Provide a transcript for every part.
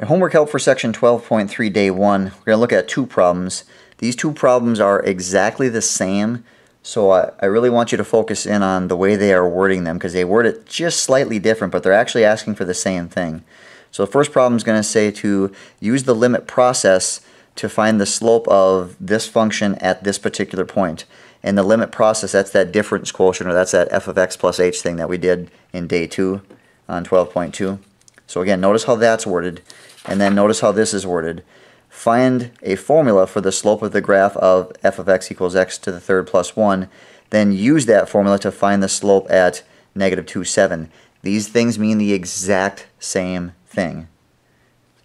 Homework help for section 12.3 day 1. We're going to look at two problems. These two problems are exactly the same, so I really want you to focus in on the way they are wording them, because they word it just slightly different, but they're actually asking for the same thing. So the first problem is going to say to use the limit process to find the slope of this function at this particular point. And the limit process, that's that difference quotient, or that's that f of x plus h thing that we did in day 2 on 12.2. So again, notice how that's worded, and then notice how this is worded. Find a formula for the slope of the graph of f of x equals x to the third plus 1. Then use that formula to find the slope at negative 2, 7. These things mean the exact same thing.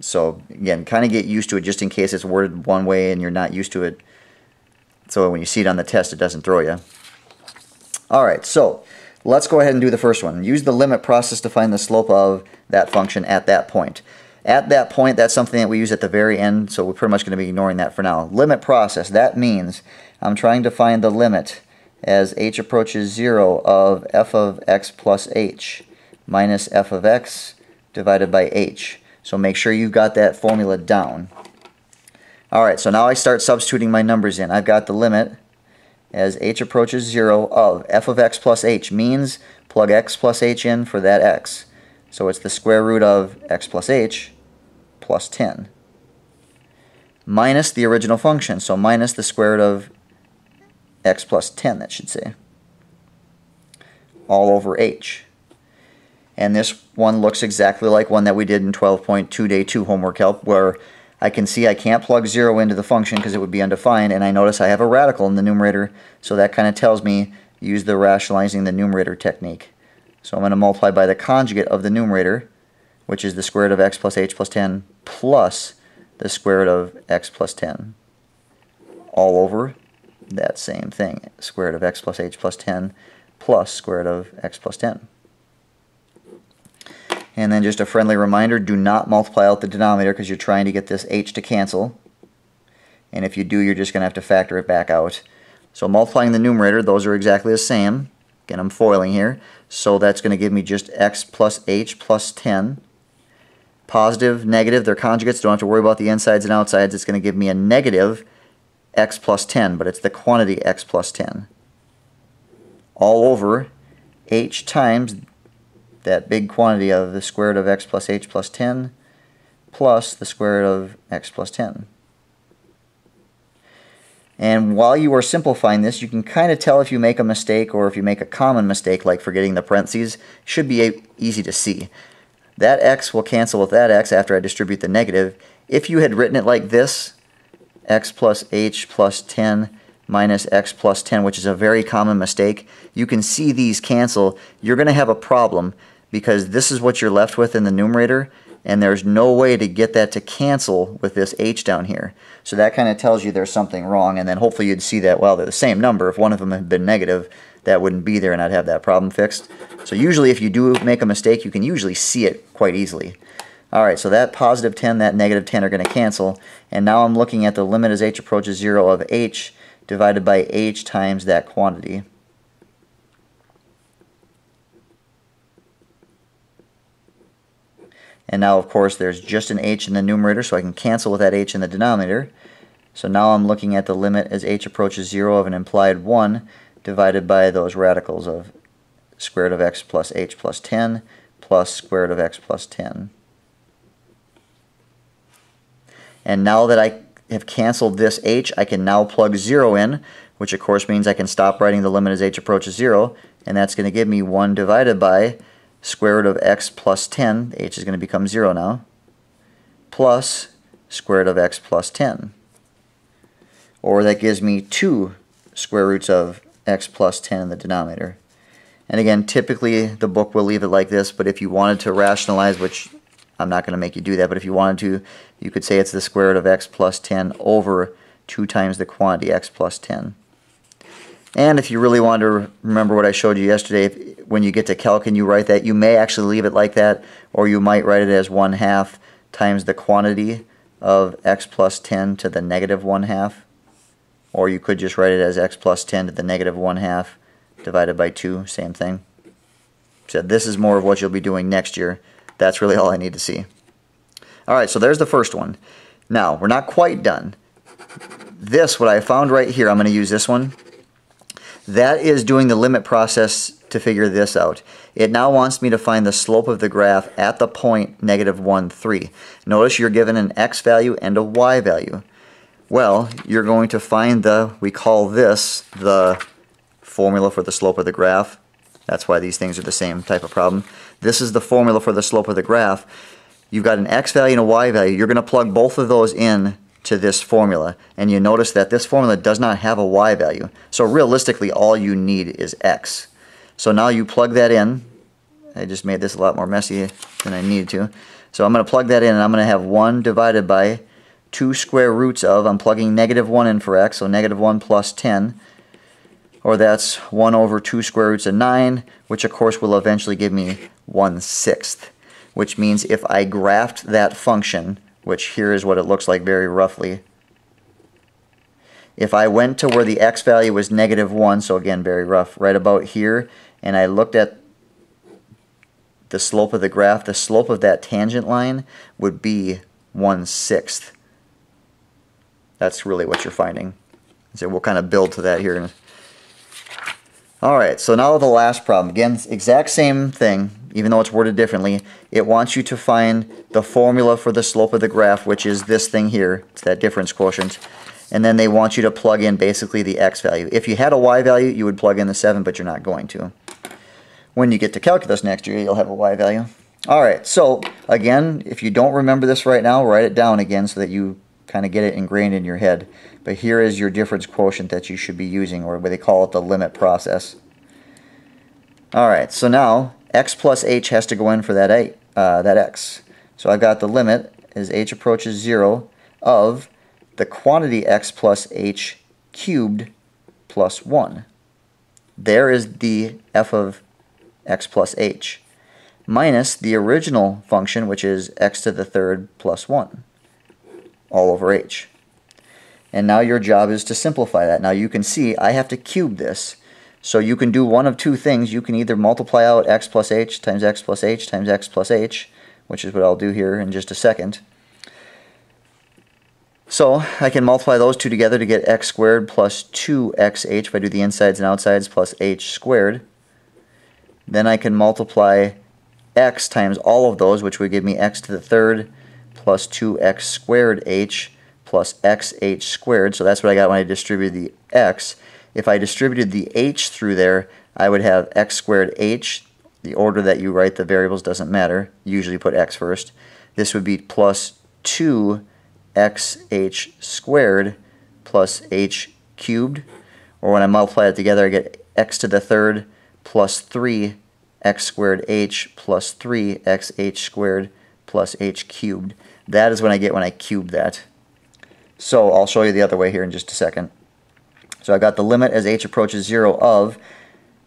So again, kind of get used to it just in case it's worded one way and you're not used to it. So when you see it on the test, it doesn't throw you. Alright, so let's go ahead and do the first one. Use the limit process to find the slope of that function at that point. At that point, that's something that we use at the very end, so we're pretty much going to be ignoring that for now. Limit process, that means I'm trying to find the limit as h approaches 0 of f of x plus h minus f of x divided by h. So make sure you've got that formula down. Alright, so now I start substituting my numbers in. I've got the limit as h approaches 0 of f of x plus h, means plug x plus h in for that x. So it's the square root of x plus h plus 10. Minus the original function, so minus the square root of x plus 10, that should say. All over h. And this one looks exactly like one that we did in 12.2 day 2 homework help, where I can see I can't plug 0 into the function because it would be undefined, and I notice I have a radical in the numerator, so that kind of tells me use the rationalizing the numerator technique. So I'm going to multiply by the conjugate of the numerator, which is the square root of x plus h plus 10 plus the square root of x plus 10, all over that same thing, square root of x plus h plus 10 plus square root of x plus 10. And then just a friendly reminder, do not multiply out the denominator because you're trying to get this h to cancel. And if you do, you're just going to have to factor it back out. So multiplying the numerator, those are exactly the same. Again, I'm foiling here. So that's going to give me just x plus h plus 10. Positive, negative, they're conjugates. Don't have to worry about the insides and outsides. It's going to give me a negative x plus 10, but it's the quantity x plus 10. All over h times that big quantity of the square root of x plus h plus 10 plus the square root of x plus 10. And while you are simplifying this, you can kind of tell if you make a mistake or if you make a common mistake like forgetting the parentheses. It should be easy to see. That x will cancel with that x after I distribute the negative. If you had written it like this, x plus h plus 10 minus x plus 10, which is a very common mistake, you can see these cancel. You're going to have a problem because this is what you're left with in the numerator, and there's no way to get that to cancel with this h down here. So that kind of tells you there's something wrong, and then hopefully you'd see that, well, they're the same number. If one of them had been negative, that wouldn't be there and I'd have that problem fixed. So usually if you do make a mistake, you can usually see it quite easily. Alright, so that positive 10, that negative 10 are going to cancel, and now I'm looking at the limit as h approaches 0 of h divided by h times that quantity. And now, of course, there's just an h in the numerator, so I can cancel with that h in the denominator. So now I'm looking at the limit as h approaches 0 of an implied 1 divided by those radicals of square root of x plus h plus 10 plus square root of x plus 10. And now that I have canceled this h, I can now plug 0 in, which of course means I can stop writing the limit as h approaches 0, and that's going to give me 1 divided by square root of x plus 10, h is going to become 0 now, plus square root of x plus 10. Or that gives me 2 square roots of x plus 10 in the denominator. And again, typically the book will leave it like this, but if you wanted to rationalize, which I'm not going to make you do that, but if you wanted to, you could say it's the square root of x plus 10 over 2 times the quantity x plus 10. And if you really want to remember what I showed you yesterday, when you get to calc and you write that, you may actually leave it like that, or you might write it as 1/2 times the quantity of x plus 10 to the negative 1/2. Or you could just write it as x plus 10 to the negative 1/2 divided by 2, same thing. So this is more of what you'll be doing next year. That's really all I need to see. Alright, so there's the first one. Now, we're not quite done. This, what I found right here, I'm going to use this one. That is doing the limit process to figure this out. It now wants me to find the slope of the graph at the point -1, 3. Notice you're given an x value and a y value. Well, you're going to find we call this the formula for the slope of the graph. That's why these things are the same type of problem. This is the formula for the slope of the graph. You've got an x value and a y value. You're going to plug both of those in to this formula, and you notice that this formula does not have a y value. So realistically, all you need is x. So now you plug that in. I just made this a lot more messy than I needed to. So I'm going to plug that in, and I'm going to have 1 divided by 2 square roots of, I'm plugging -1 in for x, so -1 plus 10, or that's 1 over 2 square roots of 9, which of course will eventually give me 1/6, which means if I graphed that function, which here is what it looks like very roughly, if I went to where the x value was -1, so again very rough, right about here, and I looked at the slope of the graph, the slope of that tangent line would be 1/6. That's really what you're finding. So we'll kind of build to that here. Alright, so now the last problem. Again, exact same thing, even though it's worded differently. It wants you to find the formula for the slope of the graph, which is this thing here. It's that difference quotient. And then they want you to plug in basically the x value. If you had a y value, you would plug in the 7, but you're not going to. When you get to calculus next year, you'll have a y value. Alright, so again, if you don't remember this right now, write it down again so that you kind of get it ingrained in your head. But here is your difference quotient that you should be using, or what they call it the limit process. Alright, so now x plus h has to go in for that x. So I've got the limit as h approaches 0 of the quantity x plus h cubed plus 1. There is the f of x plus h, minus the original function, which is x to the third plus 1, all over h. And now your job is to simplify that. Now you can see I have to cube this. So you can do one of two things. You can either multiply out x plus h times x plus h times x plus h, which is what I'll do here in just a second. So I can multiply those two together to get x squared plus 2xh if I do the insides and outsides plus h squared. Then I can multiply x times all of those, which would give me x to the third plus 2x squared h plus xh squared. So that's what I got when I distributed the x. If I distributed the h through there, I would have x squared h. The order that you write the variables doesn't matter. You usually put x first. This would be plus 2xh squared plus h cubed. Or when I multiply it together, I get x to the third plus 3x squared h plus 3xh squared plus h cubed. That is what I get when I cube that. So I'll show you the other way here in just a second. So I got the limit as h approaches 0 of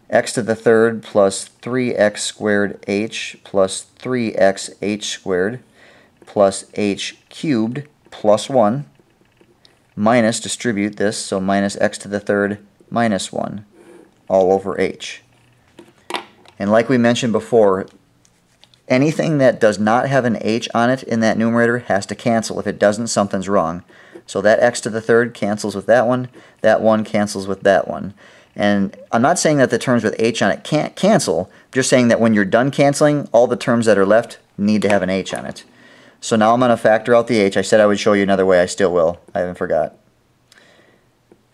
x to the third plus 3x squared h plus 3xh squared plus h cubed plus 1 minus, distribute this, so minus x to the third minus 1 all over h. And like we mentioned before, anything that does not have an h on it in that numerator has to cancel. If it doesn't, something's wrong. So that x to the third cancels with that one cancels with that one. And I'm not saying that the terms with h on it can't cancel, I'm just saying that when you're done canceling, all the terms that are left need to have an h on it. So now I'm going to factor out the h. I said I would show you another way, I still will. I haven't forgot.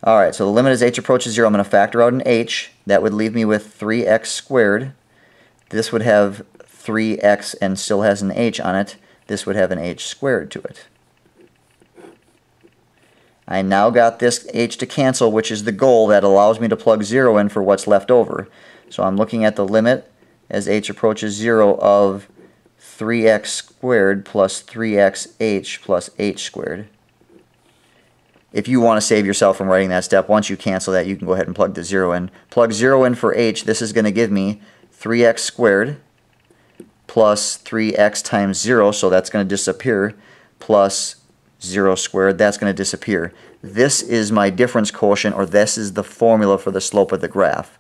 Alright, so the limit as h approaches 0, I'm going to factor out an h. That would leave me with 3x squared. This would have 3x and still has an h on it. This would have an h squared to it. I now got this h to cancel, which is the goal that allows me to plug 0 in for what's left over. So I'm looking at the limit as h approaches 0 of 3x squared plus 3xh plus h squared. If you want to save yourself from writing that step, once you cancel that, you can go ahead and plug the 0 in. Plug 0 in for h. This is going to give me 3x squared plus 3x times 0, so that's going to disappear, plus 0 squared, that's going to disappear. This is my difference quotient, or this is the formula for the slope of the graph.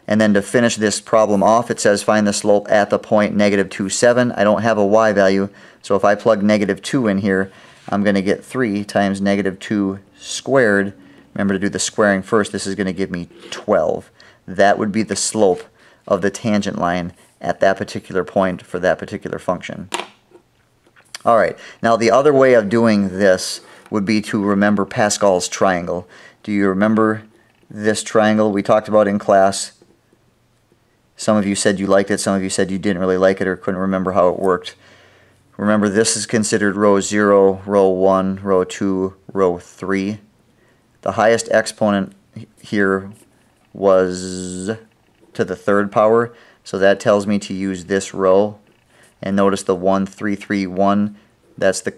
And then to finish this problem off, it says find the slope at the point -2, 7. I don't have a y value, so if I plug -2 in here, I'm going to get 3 times -2 squared. Remember to do the squaring first. This is going to give me 12. That would be the slope of the tangent line at that particular point for that particular function. Alright, now the other way of doing this would be to remember Pascal's triangle. Do you remember this triangle we talked about in class? Some of you said you liked it, some of you said you didn't really like it or couldn't remember how it worked. Remember, this is considered row 0, row 1, row 2, row 3. The highest exponent here was to the third power, so that tells me to use this row. And notice the 1, 3, 3, 1, that's the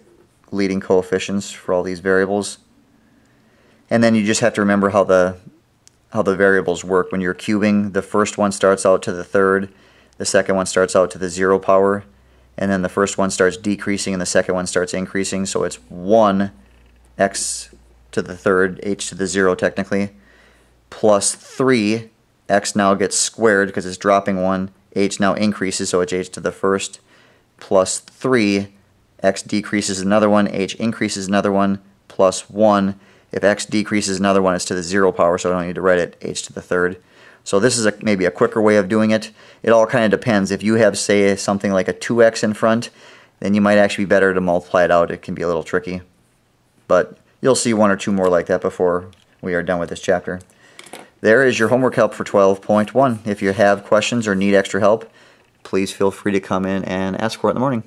leading coefficients for all these variables. And then you just have to remember how the variables work. When you're cubing, the first one starts out to the third, the second one starts out to the 0 power, and then the first one starts decreasing and the second one starts increasing, so it's 1 x to the third, h to the 0 technically, plus 3, x now gets squared because it's dropping 1, h now increases, so it's h to the first, plus 3, x decreases another one, h increases another one, plus 1. If x decreases another one, it's to the 0 power, so I don't need to write it, h to the third. So this is maybe a quicker way of doing it. It all kind of depends. If you have, say, something like a 2x in front, then you might actually be better to multiply it out. It can be a little tricky. But you'll see one or two more like that before we are done with this chapter. There is your homework help for 12.1. If you have questions or need extra help, please feel free to come in and ask for it in the morning.